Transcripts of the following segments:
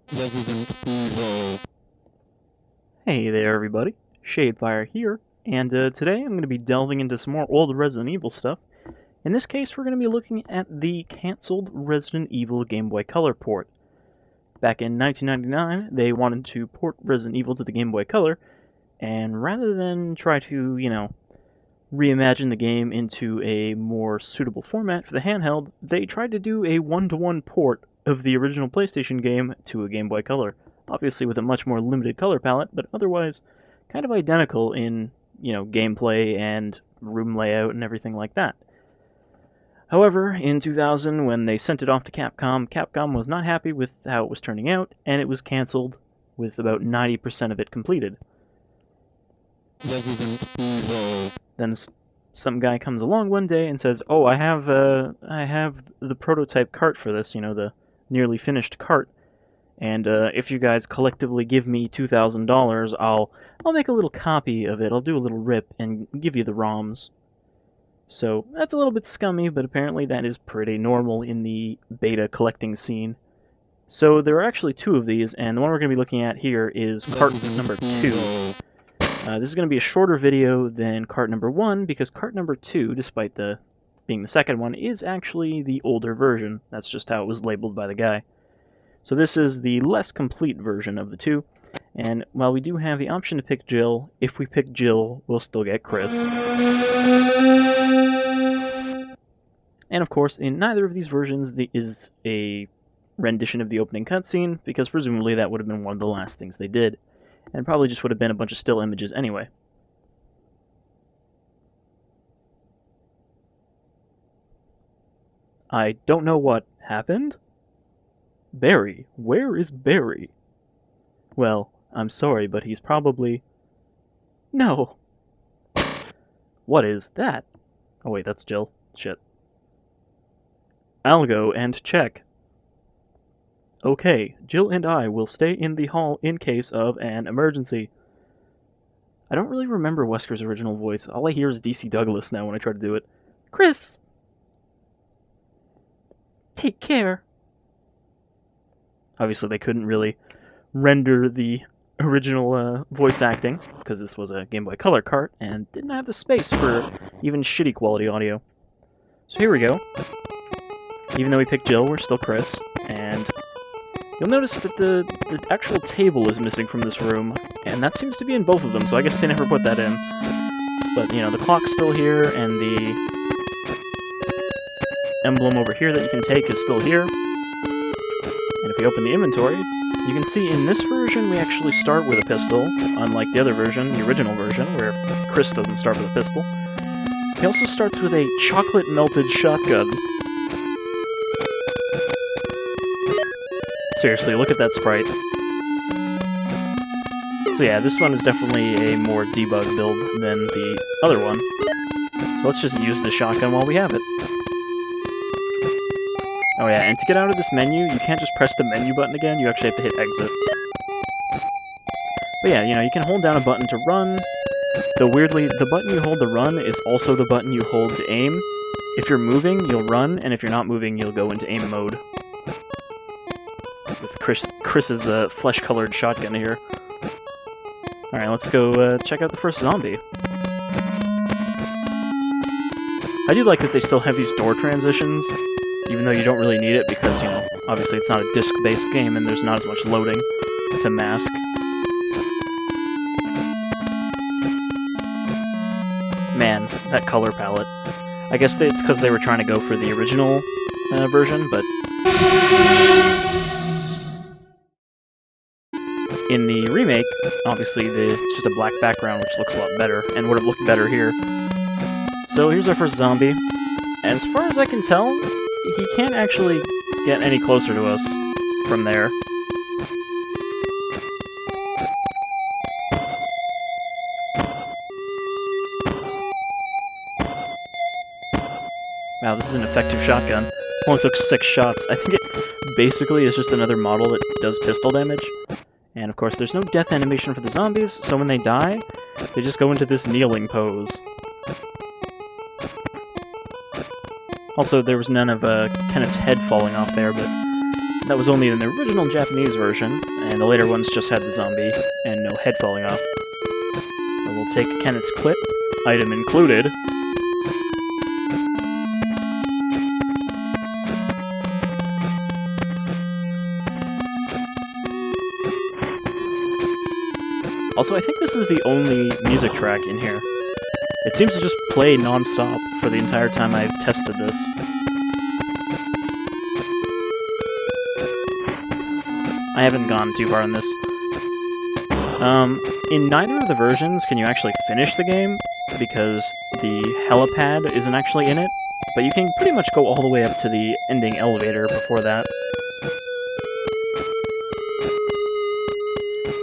Hey there everybody, Shadefyre here, and today I'm going to be delving into some more old Resident Evil stuff. In this case, we're going to be looking at the cancelled Resident Evil Game Boy Color port. Back in 1999, they wanted to port Resident Evil to the Game Boy Color, and rather than try to, reimagine the game into a more suitable format for the handheld, they tried to do a one-to-one port of the original PlayStation game to a Game Boy Color. Obviously with a much more limited color palette, but otherwise kind of identical in, gameplay and room layout and everything like that. However, in 2000, when they sent it off to Capcom, Capcom was not happy with how it was turning out, and it was cancelled with about 90% of it completed. Then some guy comes along one day and says, "Oh, I have the prototype cart for this, the nearly finished cart. And if you guys collectively give me $2,000, I'll make a little copy of it. I'll do a little rip and give you the ROMs." So that's a little bit scummy, but apparently that is pretty normal in the beta collecting scene. So there are actually two of these, and the one we're going to be looking at here is cart number 2. This is going to be a shorter video than cart number 1, because cart number 2, despite being the second one, is actually the older version. That's just how it was labeled by the guy. So this is the less complete version of the two, and while we do have the option to pick Jill, if we pick Jill, we'll still get Chris. And of course, in neither of these versions is a rendition of the opening cutscene, because presumably that would have been one of the last things they did, and probably just would have been a bunch of still images anyway. I don't know what happened. Barry? Where is Barry? Well, I'm sorry, but he's probably... No! What is that? Oh wait, that's Jill. Shit. I'll go and check. Okay, Jill and I will stay in the hall in case of an emergency. I don't really remember Wesker's original voice. All I hear is DC Douglas now when I try to do it. Chris! Take care! Obviously, they couldn't really render the original voice acting, because this was a Game Boy Color cart, and didn't have the space for even shitty quality audio. So here we go. Even though we picked Jill, we're still Chris, and you'll notice that the actual table is missing from this room, and that seems to be in both of them, so I guess they never put that in. But, the clock's still here, and the emblem over here that you can take is still here. And if we open the inventory, you can see in this version we actually start with a pistol, unlike the other version, the original version, where Chris doesn't start with a pistol. He also starts with a chocolate-melted shotgun. Seriously, look at that sprite. So yeah, this one is definitely a more debug build than the other one. So let's just use the shotgun while we have it. Oh yeah, and to get out of this menu, you can't just press the menu button again, you actually have to hit exit. But yeah, you can hold down a button to run, though weirdly, the button you hold to run is also the button you hold to aim. If you're moving, you'll run, and if you're not moving, you'll go into aim mode. With Chris's flesh-colored shotgun here. Alright, let's go check out the first zombie. I do like that they still have these door transitions, even though you don't really need it because, obviously it's not a disc-based game and there's not as much loading to mask. Man, that color palette. I guess it's because they were trying to go for the original version, but... in the remake, obviously it's just a black background, which looks a lot better, and would have looked better here. So here's our first zombie. And as far as I can tell, he can't actually get any closer to us from there. Wow, this is an effective shotgun. Only took 6 shots. I think it basically is just another model that does pistol damage. And of course, there's no death animation for the zombies, so when they die, they just go into this kneeling pose. Also, there was none of Kenneth's head falling off there, but That was only in the original Japanese version, and the later ones just had the zombie and no head falling off. So we'll take Kenneth's clip, item included. Also, I think this is the only music track in here. It seems to just play non-stop for the entire time I've tested this. I haven't gone too far on this. In neither of the versions can you actually finish the game, because the helipad isn't actually in it, but you can pretty much go all the way up to the ending elevator before that.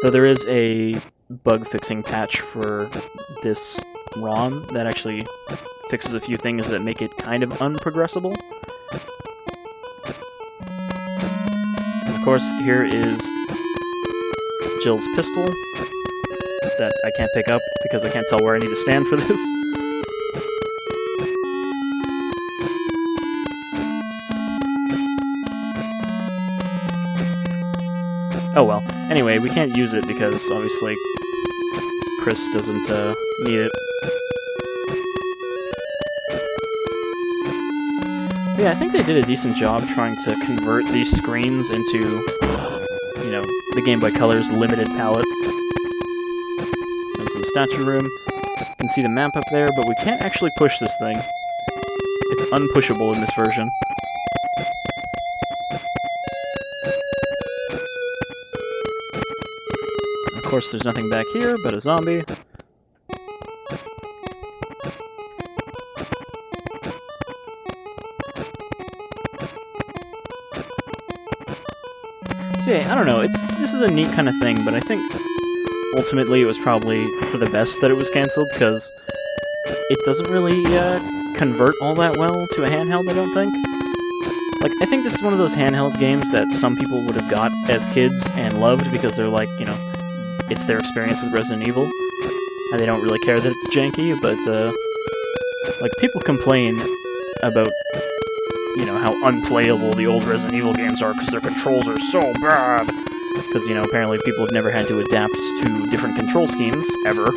Though there is a bug-fixing patch for this ROM that actually fixes a few things that make it kind of unprogressible. And of course, here is Jill's pistol that I can't pick up because I can't tell where I need to stand for this. Oh well. Anyway, we can't use it because, obviously, Chris doesn't need it. But yeah, I think they did a decent job trying to convert these screens into, you know, the Game Boy Color's limited palette. There's the statue room. You can see the map up there, but we can't actually push this thing. It's unpushable in this version. Of course, there's nothing back here but a zombie. So yeah, I don't know, this is a neat kind of thing, but I think ultimately it was probably for the best that it was cancelled, because it doesn't really convert all that well to a handheld, I don't think. Like, I think this is one of those handheld games that some people would have got as kids and loved because they're like, you know, it's their experience with Resident Evil, and they don't really care that it's janky, but, like, people complain about, you know, how unplayable the old Resident Evil games are because their controls are so bad, because, you know, apparently people have never had to adapt to different control schemes, ever.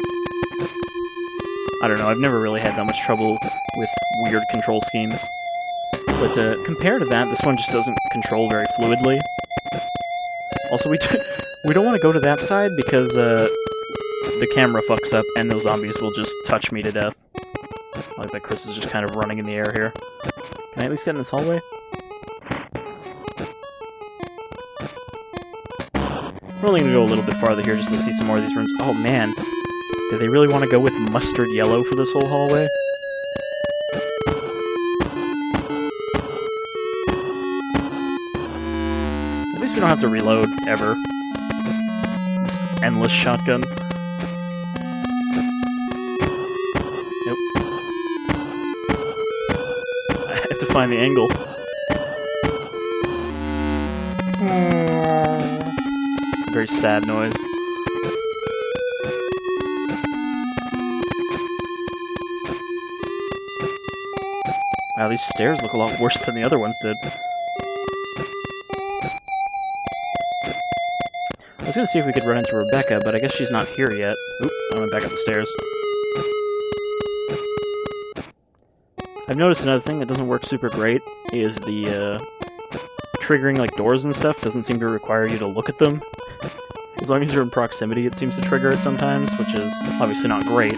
I don't know, I've never really had that much trouble with weird control schemes. But, compared to that, this one just doesn't control very fluidly. Also, we don't want to go to that side because, the camera fucks up and those zombies will just touch me to death. I like that Chris is just kind of running in the air here. Can I at least get in this hallway? We're only gonna go a little bit farther here just to see some more of these rooms. Oh man, do they really want to go with mustard yellow for this whole hallway? At least we don't have to reload, ever. This endless shotgun. Nope. I have to find the angle. Very sad noise. Wow, these stairs look a lot worse than the other ones did. I was gonna see if we could run into Rebecca, but I guess she's not here yet. Oop, I went back up the stairs. I've noticed another thing that doesn't work super great is the, triggering, like, doors and stuff doesn't seem to require you to look at them. As long as you're in proximity, it seems to trigger it sometimes, which is obviously not great.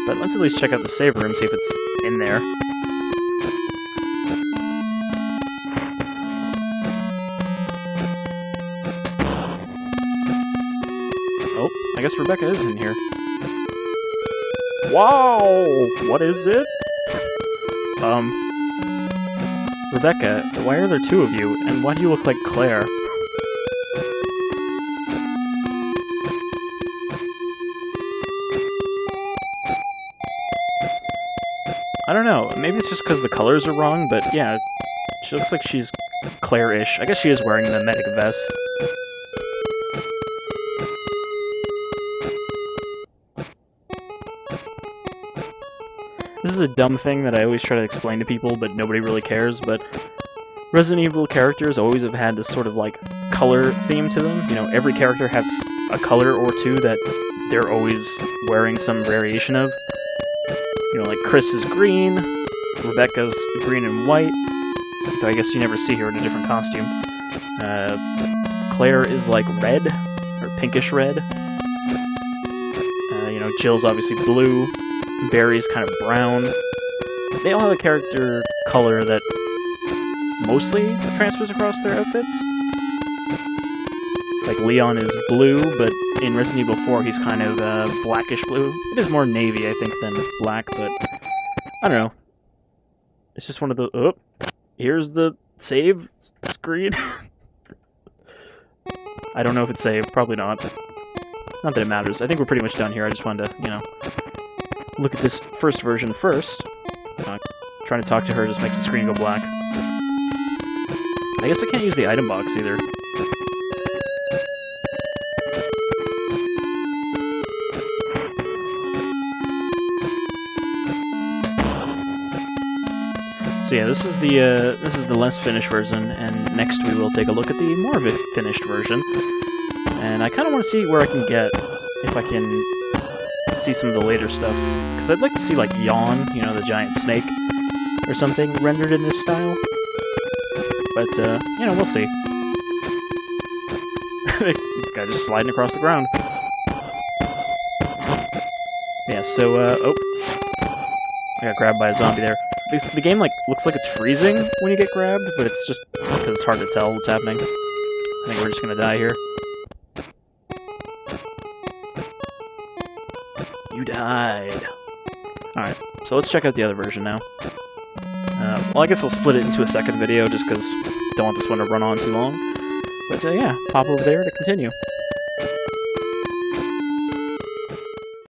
But let's at least check out the save room, see if it's in there. Oh, I guess Rebecca is in here. Wow! What is it? Rebecca, why are there two of you, and why do you look like Claire? I don't know, maybe it's just because the colors are wrong, but yeah, she looks like she's Claire-ish. I guess she is wearing the medic vest. This is a dumb thing that I always try to explain to people, but nobody really cares, but Resident Evil characters always have had this sort of, like, color theme to them. You know, every character has a color or two that they're always wearing some variation of. You know, like, Chris is green, Rebecca's green and white, though I guess you never see her in a different costume. Claire is, like, red, or pinkish red. You know, Jill's obviously blue, Barry's kind of brown. They all have a character color that mostly transfers across their outfits. Like, Leon is blue, but in Resident Evil 4 he's kind of blackish blue. It is more navy, I think, than black, but I don't know. It's just one of the... Oh, here's the save screen. I don't know if it's saved. Probably not. Not that it matters. I think we're pretty much done here. I just wanted to, you know, look at this first version first. Trying to talk to her just makes the screen go black. I guess I can't use the item box either. So yeah, this is the less finished version, and next we will take a look at the more of a finished version. And I kind of want to see where I can get, if I can see some of the later stuff, because I'd like to see, like, Yawn, you know, the giant snake, or something, rendered in this style. But, you know, we'll see. This guy just sliding across the ground. Yeah, so, oh. I got grabbed by a zombie there. The game, like, looks like it's freezing when you get grabbed, but it's just because it's hard to tell what's happening. I think we're just gonna die here. You died. Alright, so let's check out the other version now. Well, I guess I'll split it into a second video, just because I don't want this one to run on too long. But, yeah, pop over there to continue.